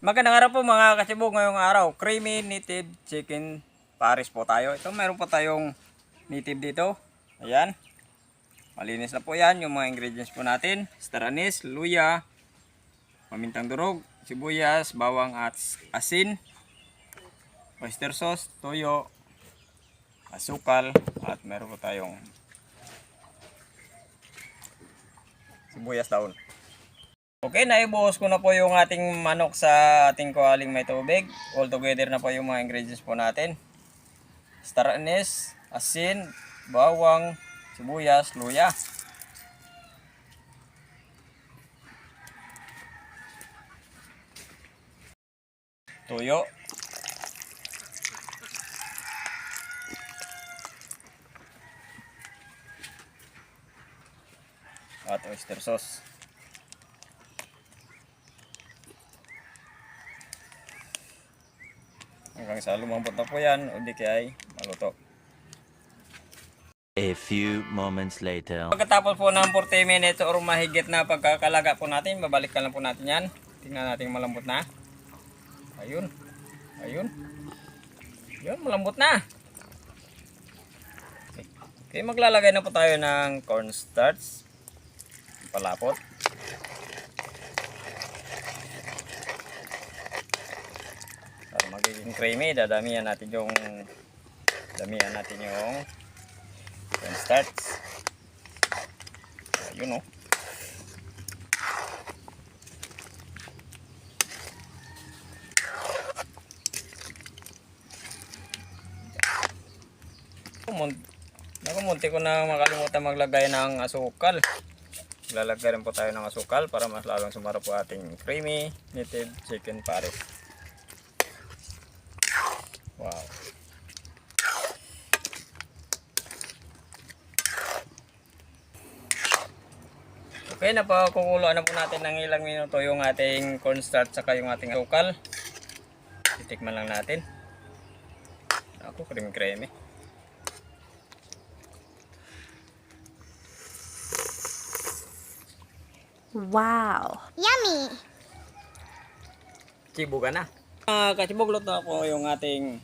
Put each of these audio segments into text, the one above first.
Magandang araw po mga kasibog. Ngayong araw, creamy native chicken pares po tayo. Ito meron po tayong native dito. Ayan. Malinis na po yan yung mga ingredients po natin. Star anise, luya, pamintang durog, sibuyas, bawang at asin, oyster sauce, toyo, asukal, at meron po tayong sibuyas daon. Okay, naibuhos ko na po yung ating manok sa ating kuhaling may tubig. All together na po yung mga ingredients po natin. Star anise, asin, bawang, sibuyas, luya. Toyo. At oyster sauce. Hanggang sa lumambot na po yan, o di kaya ay maluto. A few moments later. Pagkatapos po ng 40 minutes or mahigit na pagkakalaga po natin, babalikan lang po natin yan. Tingnan natin malambot na. Ayun. Ayun. Yun, malambot na. Okay, maglalagay na po tayo ng cornstarch. Palapot. Para magiging creamy, damihan natin yung cornstarch. Ayun, oh. Munti ko na makalimutan maglagay ng asukal. Lalagay rin po tayo ng asukal para mas lalong sumarap po ating creamy native chicken pares. Wow. Okay, napakukuluan na po natin ng ilang minuto yung ating cornstarch saka yung ating asukal. Titikman lang natin. Ako, creamy. Wow! Yummy! Chibog na. Kachibog, luto ako yung ating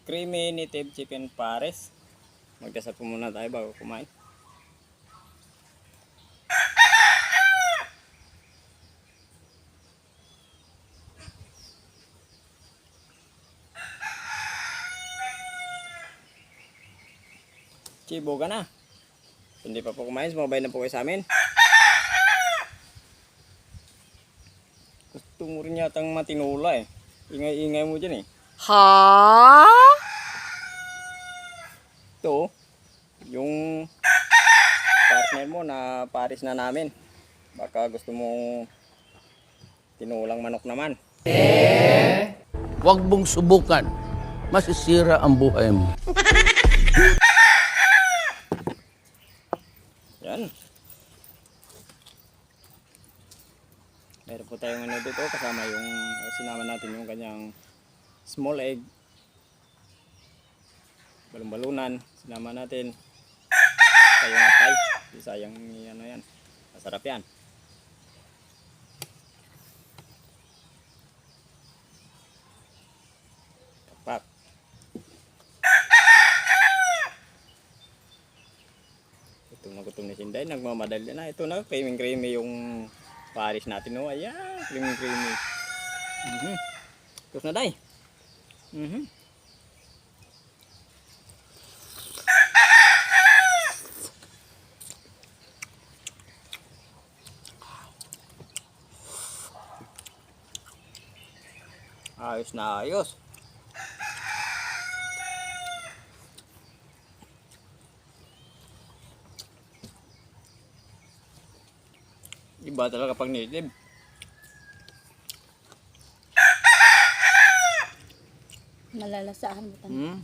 creamy native chicken pares. Magdasal po muna tayo bago kumain. Chibog na. Hindi pa po kumain, sumabay na po kayo sa amin. Gusto mo rin yatang matinula eh. Ingay-ingay mo dyan eh. Ha? Ito, yung partner mo na pares na namin. Baka gusto mong tinulang manok naman. Huwag mong subukan. Masisira ang buhay mo. Yan. Meron po tayong ano dito kasama yung sinama natin yung kanyang small egg. Balon-balunan. Sinama natin. Sayang atay. Sayang ano yan. Masarap yan. Pak. Gutom na Sinday, nagmamadali na. Ito na, creamy yung pares natin. No? Ayan, creamy. Tapos na, Day. Ayos na ayos. Iba talaga pag native. Malalasahan mo tayo.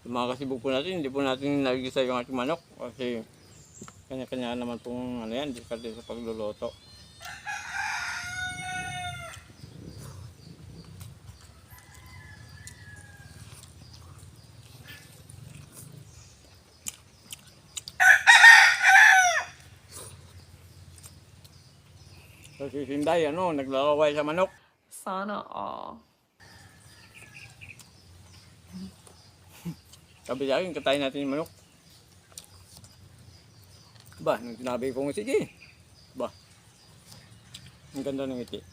Yung mga kasibog po natin, hindi po natin nagigisa yung ating manok kasi kanya-kanya naman pong ano yan, diskarte sa pagluluto. Si Sinday, naglalaway sa manok. Sana all. Sabi sa akin, katayin natin yung manok. Ba, nung sinabi ko, sige. Ba, ang ganda ng ngiti.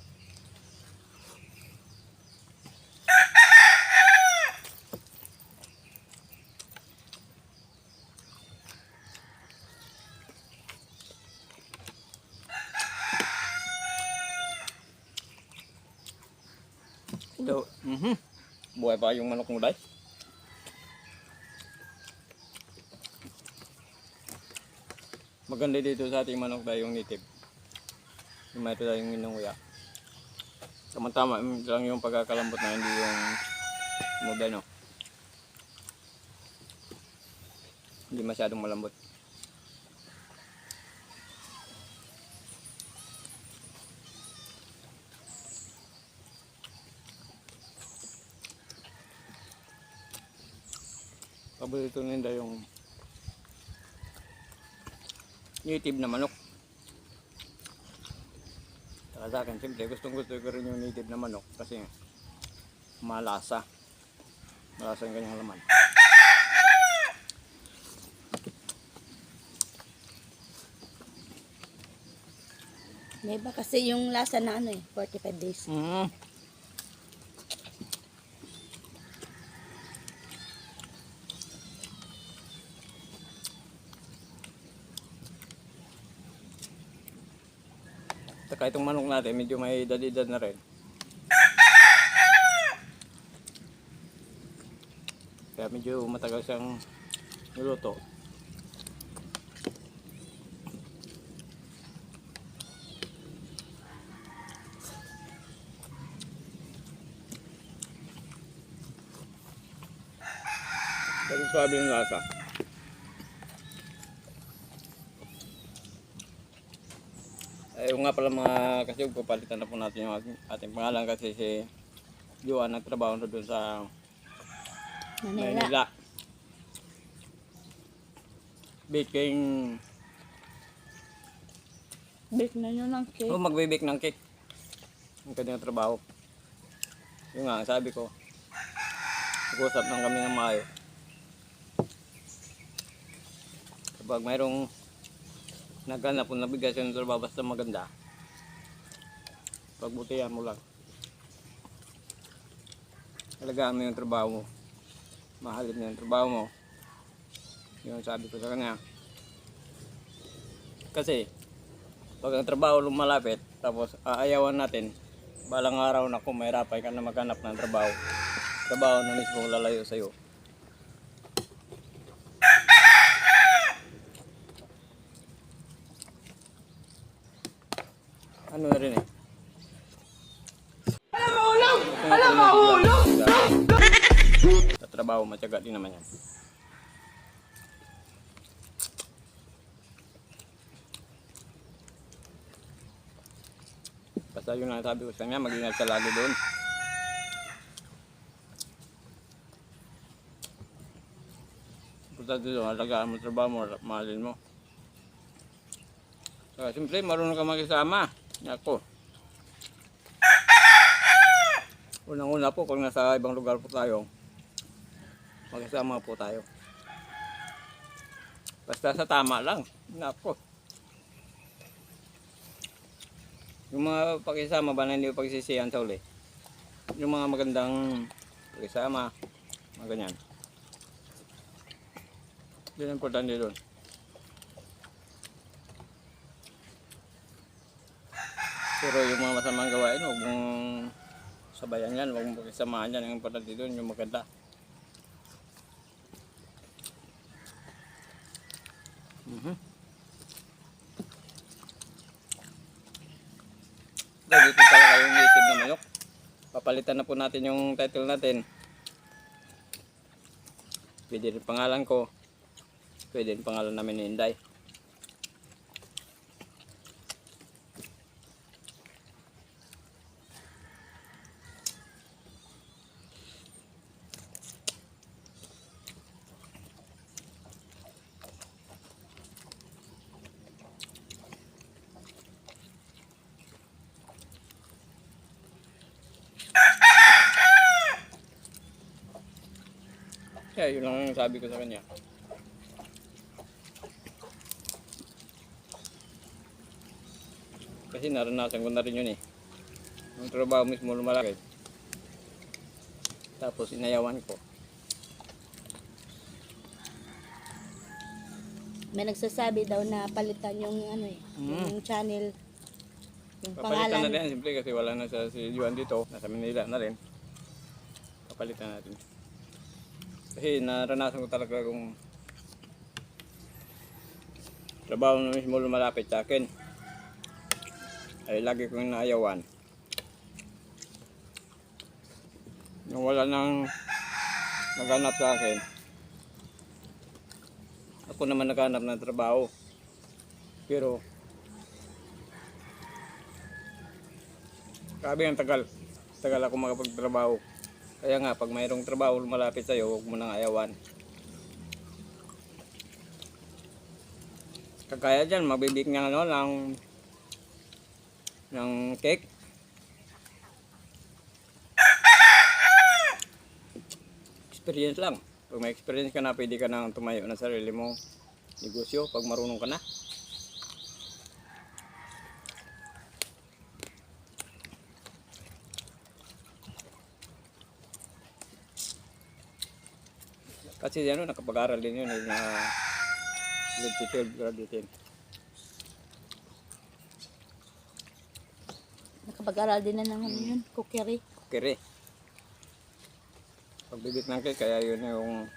Ito, buhay pa yung manok mo, day. Maganda dito sa ating manok day yung native. Yung may ito yung inunguya. Tama-tama lang yung pagkakalambot na hindi yung moderno. Hindi masyadong malambot. Paborito nila yung native na manok. Saka sa akin, siyempre, gusto ko rin yung native na manok kasi malasa. Malasa yung kanyang laman. May iba kasi yung lasa na 45 days. Saka itong manok natin, medyo may edad-edad na rin. Kaya medyo matagal siyang niluto. Pero swabe yung lasa. Yung nga pala mga kasiyog, papalitan na po natin yung ating pangalan kasi si Joan nagtrabaho na doon sa Manila. Baking. Bake na yun ng cake. Magbe-bake ng cake. Yung kanyang trabaho. Yung nga, sabi ko, nag-usap lang kami ng maayo. Kapag mayroong naghanap kung nabigas yung trabaho basta maganda, pagbutihan mo lang. Alagaan mo yung trabaho mo. Mahalin mo yung trabaho mo. Yung sabi ko sa kanya. Kasi, pag ang trabaho lumalapit, tapos aayawan natin, balang araw na kung mahirapan ka na maghanap ng trabaho, trabaho na mismo lalayo sa'yo. Ano na rin eh. Alam mahulog! Sa trabaho, matyaga din naman yan. Basta yun ang sabi ko sa kanya, mag-ingat ka lagi doon. Punta dito, alagaan mo trabaho mo, mahalin mo. Saka siyempre, marunong ka makisama. Ako. Unang-una po, kung nasa ibang lugar po tayo, makisama po tayo. Basta sa tama lang. Nako. Yung mga pakisama ba na hindi pagsisiyan sa uli? Yung mga magandang pakisama, mga ganyan. Yun ang importante doon. Pero yung mga masamang gawain, huwag mong sabayan yan, huwag mong pakisamahan yan. Ang importante doon, yung maganda. Dito talaga yung native na manok. Papalitan na po natin yung title natin. Pwede rin pangalan ko. Pwede rin pangalan namin ni Inday. Kaya yun lang ang sabi ko sa kanya. Kasi naranasan ko na rin yun eh. Yung trabaho mismo lumalaki. Tapos inayawan ko. May nagsasabi daw na palitan yung ano eh, yung channel, yung Papalitan pangalan. natin simple kasi wala na si Juan dito. Nasa Manila na rin. Papalitan natin. Kasi naranasan ko talaga kung trabaho na mismo lumalapit sa akin. Ay lagi kong naayawan. Nung wala nang naghanap sa akin, ako naman naghanap ng trabaho. Pero grabe ang tagal. Tagal ako makapagtrabaho. Kaya nga, pag mayroong trabaho lumalapit sa'yo, huwag mo nang ayawan. Kagaya dyan, magbibig ng ano, ng cake. Experience lang. Pag may experience ka na, pwede ka nang tumayo ng sarili mong negosyo pag marunong ka na. Kasi ano, nakapag-aral din yun na grade 12 graduate. Nakapag-aral din na ng ano yun, cookery. Kere. Pagbibit ng cake, kaya yun yung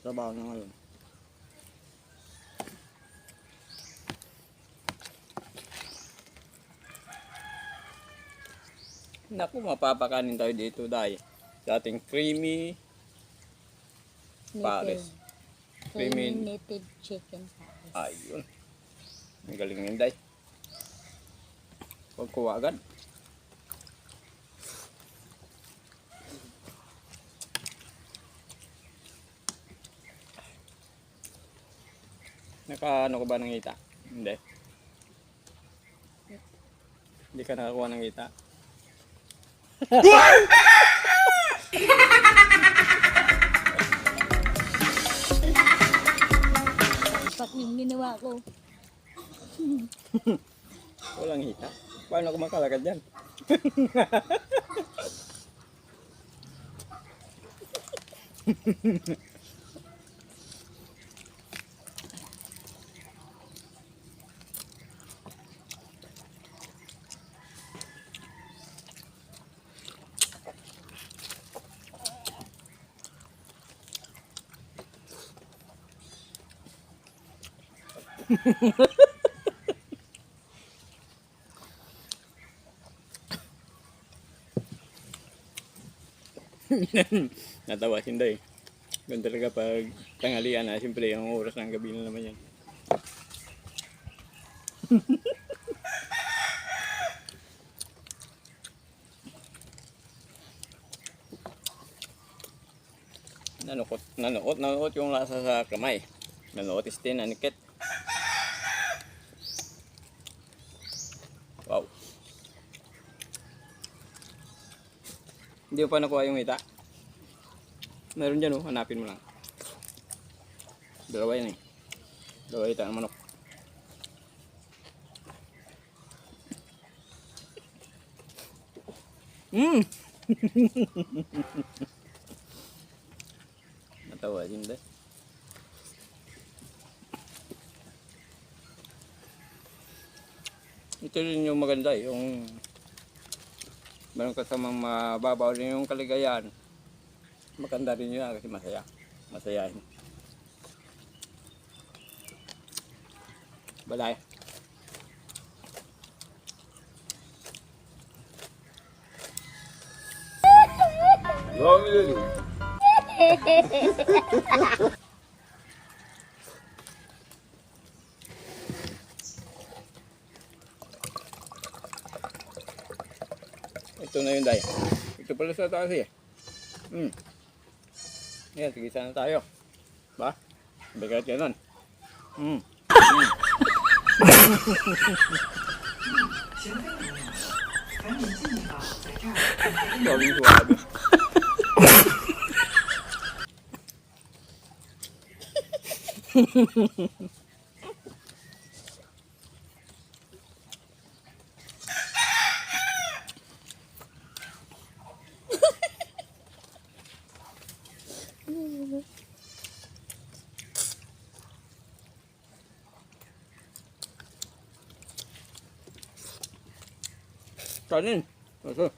trabaho na ngayon. Naku, mapapakanin tayo dito dahil sa ating creamy pares. Creamy Creamy. native chicken pares. Ayun. Ang galing yun dahil. Huwag kuha agad. Naka-ano ka ba ng kita? Hindi. Hindi ka nakakuha ng kita. Pag yung ginawa ko, Walang hita. Paano ako makalakad dyan? Natawa si Inday. Ganun talaga pag tanghalian na, siyempre yung oras ng gabi na naman yan. Nanuot yung lasa sa kamay. Nanuot din na nikit. Wow. Hindi mo pa nakuha yung hita. Meron dyan oh, hanapin mo lang. Dalawa yan eh. Dalawa hita ng manok. Natawa din dahil. Ito rin yung maganda yung meron kasamang mababaw rin yung kaligayahan. Maganda rin yun kasi masaya. Masayahin. Balay. Ito na yun, Day. Ito pala sa taas eh. Yan, sige sana tayo. Ba? Bagat ka nun. Gawing suwabe. Kanin. Ito.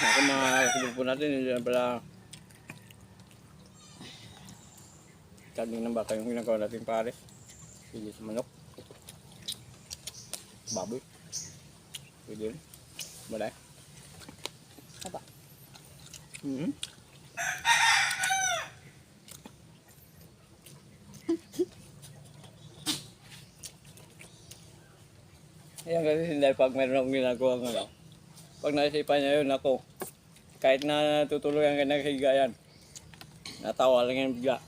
Ako mga kasubok po natin, hindi na pala kanin ng baka yung ginagawa natin pare. Pili sa manok. Baboy. Pwede yun. Malay. Aba. Mm-hmm. Ayan kasi hindi pag meron akong ginagawa ng ano. Pag naisipan niya yun ako, kahit na tutuluyan ka ng higayan, natawa lang yan bigla.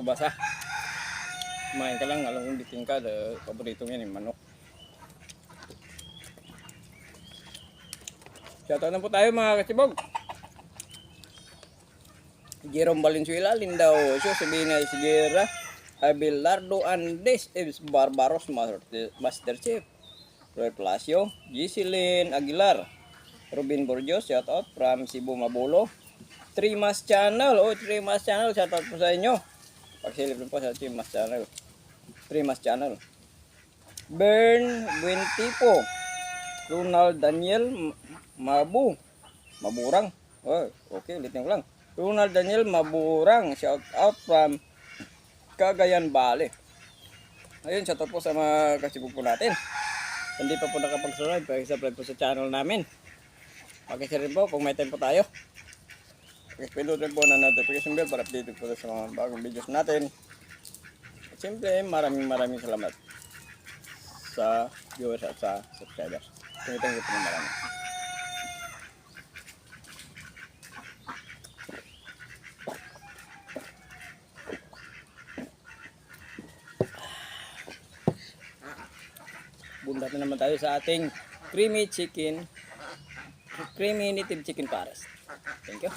Basa. Kumain ka lang, alam kong bitin ka, paborito mo yan yung manok. Shoutout na po tayo mga kasibog. Jerome Valenzuela, Linda Oso, Sabina Isguera, Abelardo Andes, Eves Barbaros, Master Chef, Roy Palacio, Giseline Aguilar, Robin Borjos, shoutout from Cebu Mabolo, Trimas Channel, Trimas Channel, shoutout po sa inyo. Pagsilip po sa Trimas Channel. Trimas Channel. Bern Buentipo, Ronald Daniel Maburang. Oh, okay, ulitin ko lang. Ronald Daniel Maburang, shout out from Cagayan Valley. Ayun, shout out po sa mga kasibog po natin. Hindi pa po nakapag-subscribe, pag-subscribe po sa channel namin. Pag-share rin po kung may time po tayo. Pag-pindutin po na notification bell para update po sa mga bagong videos natin. At siyempre, maraming salamat sa viewers at sa subscribers. Thank you po ng marami. Bundat na naman tayo sa ating creamy native chicken pares. Thank you.